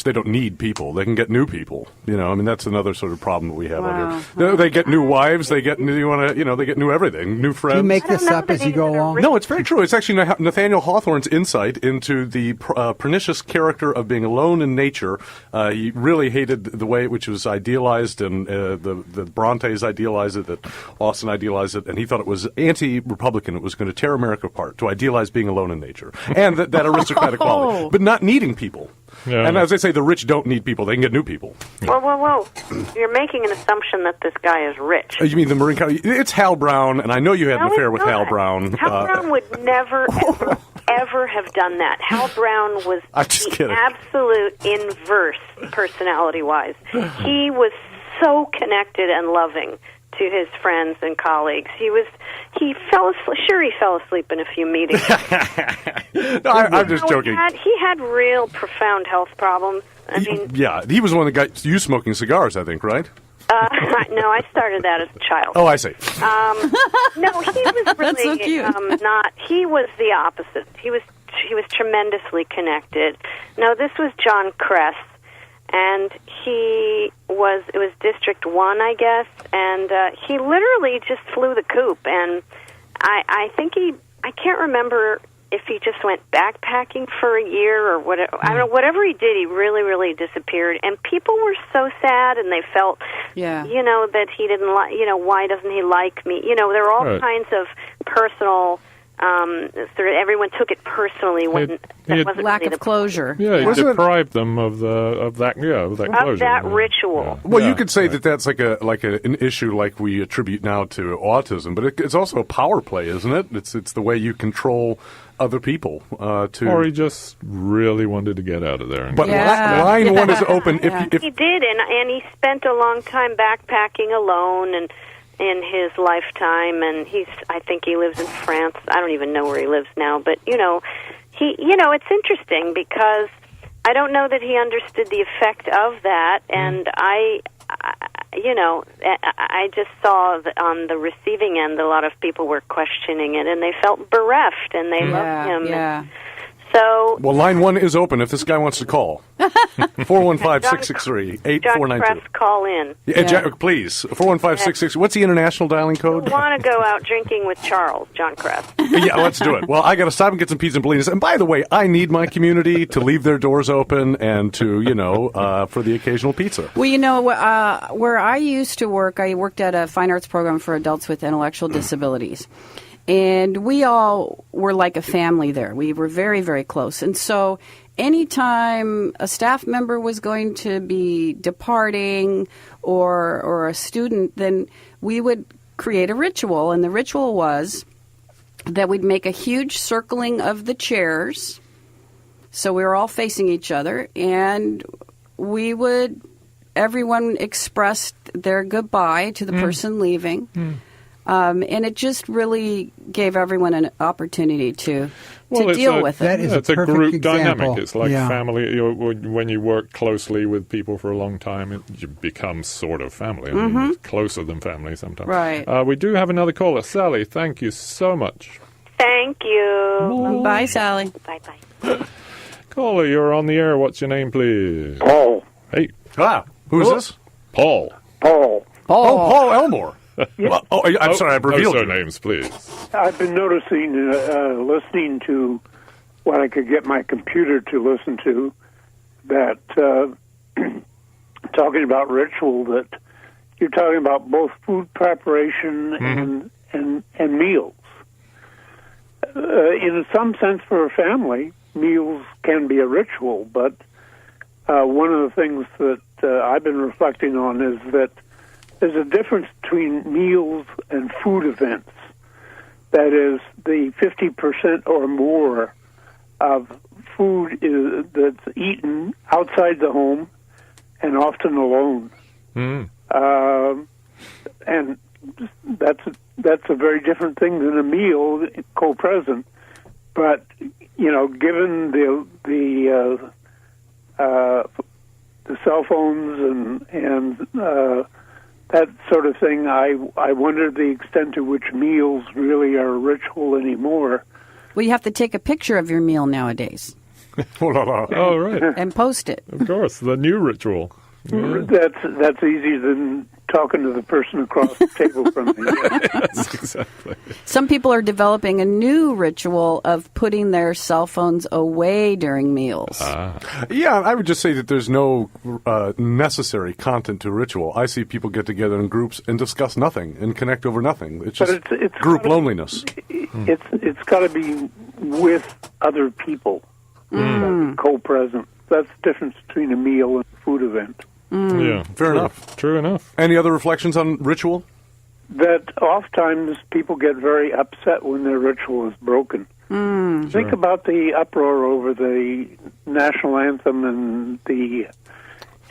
they don't need people. They can get new people. You know, I mean, that's another sort of problem that we have out here. They get new wives. They get new, they get new everything, new friends. Do you make I don't this know up that as you they go are along? rich. No, it's very true. It's actually Nathaniel Hawthorne's insight into the pernicious character of being alone in nature. He really hated the way which was idealized, and the Brontes idealized it, that Austen idealized it, and he thought it was anti-Republican. It was going to tear America apart, to idealize being alone in nature. And that aristocratic quality. But not needing people. Yeah. And as I say, the rich don't need people. They can get new people. Whoa. You're making an assumption that this guy is rich. You mean the Marin County? It's Hal Brown, and I know you had an No, affair it's with not. Hal Brown. Hal Brown would never, ever have done that. Hal Brown was I'm just the kidding. absolute inverse, personality-wise. He was so connected and loving to his friends and colleagues. He fell asleep in a few meetings. No, I'm just joking. He had real profound health problems. I mean, Yeah, he was one that got you smoking cigars, I think, right? no, I started that as a child. Oh, I see. No, he was really so cute. not. He was the opposite. He was tremendously connected. No, this was John Kress, and it was District 1, I guess, and he literally just flew the coop, and I think I can't remember if he just went backpacking for a year or whatever. I don't know. Whatever he did, he really, really disappeared, and people were so sad, and they felt, that he didn't like. Why doesn't he like me? There were all kinds of personal. Sort of everyone took it personally when that wasn't Lack really of closure. Yeah, he Wasn't it- deprived them of that closure. of that ritual. Well, Yeah, you could say that that's an issue like we attribute now to autism, but it's also a power play, isn't it? It's the way you control other people. Or he just really wanted to get out of there. But Yeah. line one is open. If He did, and he spent a long time backpacking alone and in his lifetime, and I think he lives in France. I don't even know where he lives now, but it's interesting because I don't know that he understood the effect of that, and I just saw that on the receiving end, a lot of people were questioning it, and they felt bereft, and they loved him. Yeah. And so, well, line one is open if this guy wants to call. 415-663-8492. John Kress, call in. Please. 415-663. What's the international dialing code? I want to go out drinking with Charles, John Kress. Yeah, let's do it. Well, I got to stop and get some pizza and bellinis. And by the way, I need my community to leave their doors open and to, for the occasional pizza. Well, where I used to work, I worked at a fine arts program for adults with intellectual disabilities. And we all were like a family there. We were very, very close. And so anytime a staff member was going to be departing or a student, then we would create a ritual. And the ritual was that we'd make a huge circling of the chairs. So we were all facing each other. And everyone expressed their goodbye to the person leaving. And it just really gave everyone an opportunity to deal with it. That is it's a a perfect group example. dynamic. It's like Yeah. family. When you work closely with people for a long time, you become sort of family. I mean, it's closer than family sometimes. Right. We do have another caller. Sally, thank you so much. Thank you. Bye, Sally. Bye-bye. Caller, you're on the air. What's your name, please? Paul. Hey, Who is this? Paul. Paul. Oh, Paul Elmore. Well, I'm sorry, I've revealed no you. surnames, please. I've been noticing, listening to what I could get my computer to listen to, that talking about ritual, that you're talking about both food preparation and meals. In some sense, for a family, meals can be a ritual, but one of the things that I've been reflecting on is that there's a difference between meals and food events. That is, the 50% or more of food that's eaten outside the home and often alone. And that's a very different thing than a meal co-present. But given the cell phones and that sort of thing, I wonder the extent to which meals really are a ritual anymore. Well, you have to take a picture of your meal nowadays Oh, right. and post it. Of course, the new ritual. Yeah. That's easier than talking to the person across the table from me. Yes, exactly. Some people are developing a new ritual of putting their cell phones away during meals. Yeah, I would just say that there's no necessary content to ritual. I see people get together in groups and discuss nothing and connect over nothing. It's just it's group loneliness. It's got to be with other people, co-present. That's the difference between a meal and a food event. Yeah, Fair enough. True enough. Any other reflections on ritual? That oftentimes people get very upset when their ritual is broken. Think about the uproar over the National Anthem and the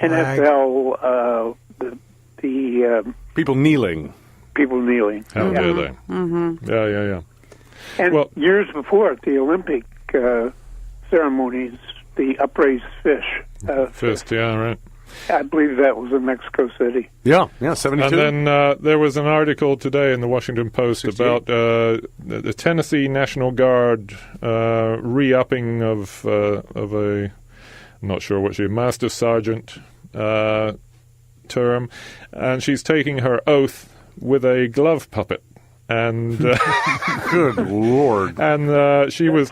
NFL, the People kneeling. people kneeling. How dare they? Mm-hmm. Yeah. And years before at the Olympic ceremonies, the upraised fish. Fist, yeah, right. I believe that was in Mexico City. Yeah, 72. And then there was an article today in the Washington Post 68. about the Tennessee National Guard re-upping of a, I'm not sure what master sergeant term, and she's taking her oath with a glove puppet. And Good Lord. and she was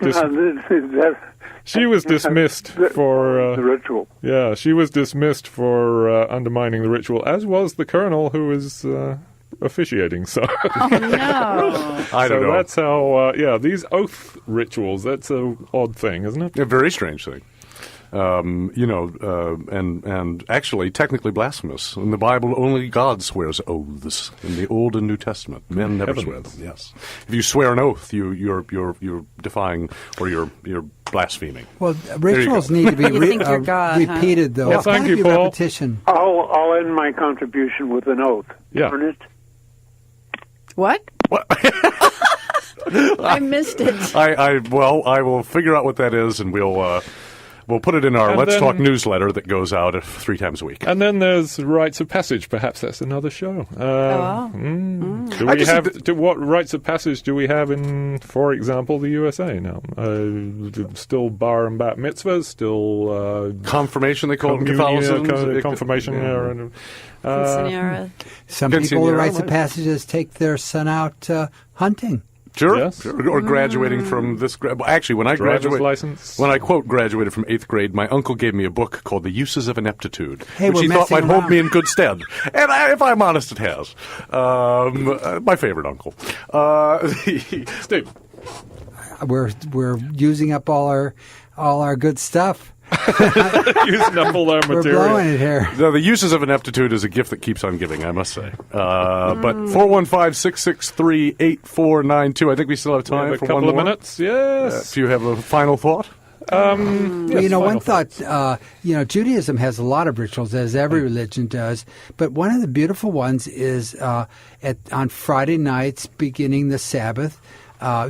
she was dismissed for the ritual. Yeah, she was dismissed for undermining the ritual, as was the colonel who was officiating. So, Oh, no. I don't know. That's how. These oath rituals. That's a odd thing, isn't it? A very strange thing. And actually technically blasphemous. In the Bible, only God swears oaths. In the Old and New Testament, men never swear them. Yes, if you swear an oath, you're defying or you're blaspheming. Well, rituals need to be You think you're God, huh? repeated, though. Well, thank you, Plenty of Paul. repetition. I'll end my contribution with an oath. Yeah. Darn it. What? What? I missed it. I will figure out what that is, and we'll put it in our And Let's then- Talk newsletter that goes out 3 times a week. And then there's rites of passage. Perhaps that's another show. Do I we just have? think What rites of passage do we have in, for example, the USA now? Still bar and bat mitzvahs. Still Confirmation, they call it in communion, Catholicism. confirmation. Quinceañera. Some people, the rites of right. passages, take their son out hunting. Sure. Yes. Sure. Or graduating from this. Actually, when I Driver's graduated, license. when I quote graduated from 8th grade, my uncle gave me a book called The Uses of Ineptitude, Hey, which we're he thought messing might hold around. me in good stead. And if I'm honest, it has. My favorite uncle. Steve. We're using up all our good stuff. Using up all our We're material. blowing it here. The uses of ineptitude is a gift that keeps on giving, I must say. But 415-663-8492. I think we still have We time have a for couple one of more. minutes. Yes. Do you have a final thought? Well, Yes, one final thought, Judaism has a lot of rituals, as every religion does. But one of the beautiful ones is on Friday nights, beginning the Sabbath,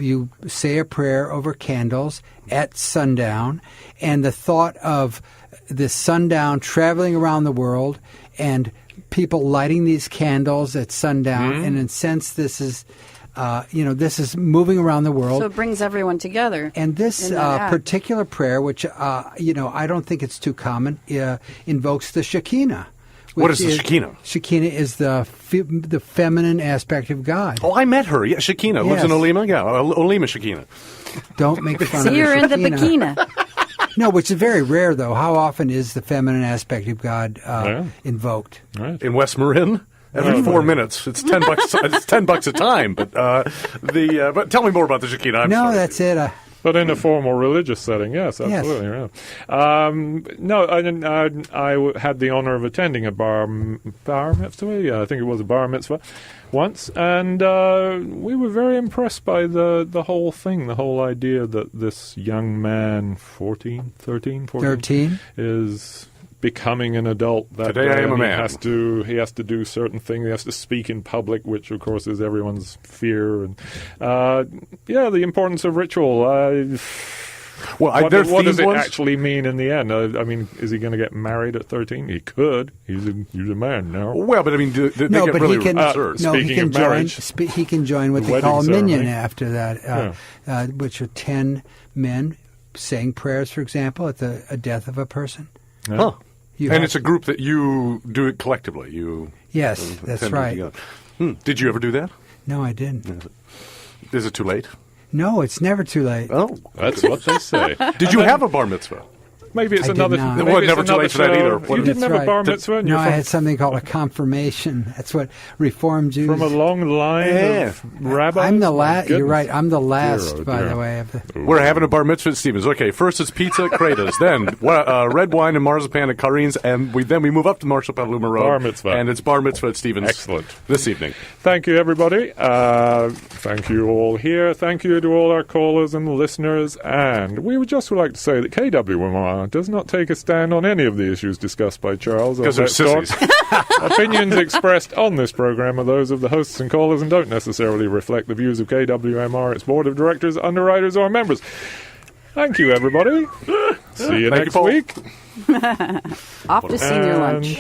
you say a prayer over candles at sundown. And the thought of the sundown traveling around the world and people lighting these candles at sundown, and in a sense, this is... this is moving around the world. So it brings everyone together. And this in that act. particular prayer, which, I don't think it's too common, invokes the Shekinah. What which is the Shekinah? Shekinah is the feminine aspect of God. Oh, I met her. Yeah, Shekinah. Lives in Yes. Olima. Yeah, Olima Shekinah. Don't make fun So of you're in the Shekinah. bikini. No, which is very rare, though. How often is the feminine aspect of God invoked? Right. In West Marin. Every 4 minutes, it's $10. It's $10 a time. But but tell me more about the Shekinah. I'm No, sorry. that's it. But in a formal religious setting, yes, absolutely. Yeah. No, I had the honor of attending a bar mitzvah. Yeah, I think it was a bar mitzvah once, and we were very impressed by the whole thing, the whole idea that this young man, 13, is becoming an adult. That Today I am a and man. He has to do certain things. He has to speak in public, which of course is everyone's fear. And the importance of ritual. Well, what does it actually mean in the end? I mean, is he going to get married at 13? He could. He's a man now. Well, but I mean, they get really absurd. Speaking of marriage, he can join what they call a minyan after that, which are 10 men saying prayers, for example, at the death of a person. Yeah. Huh. And it's a group that you do it collectively. Yes, that's right. Did you ever do that? No, I didn't. Is it too late? No, it's never too late. Oh, that's what they say. Did you have a bar mitzvah? Maybe it's I another. did not. Maybe Well, it's never too late for that show. either. You didn't have a bar mitzvah. No, I had something called a confirmation. That's what Reformed Jews. From a long line of rabbis. I'm the last. You're right. I'm the Dear, last, by dear. the way. We're having a bar mitzvah at Stevens. Okay, first it's pizza at Kratos, then red wine and marzipan at Karin's, and then we move up to Marshall Petaluma Road. Bar mitzvah. And it's bar mitzvah at Stevens. Excellent. This evening. Thank you, everybody. Thank you all here. Thank you to all our callers and listeners. And we would just like to say that KWMR does not take a stand on any of the issues discussed by Charles. Because they're sissies. Opinions expressed on this program are those of the hosts and callers and don't necessarily reflect the views of KWMR, its board of directors, underwriters, or members. Thank you, everybody. See you next week. Off to senior lunch.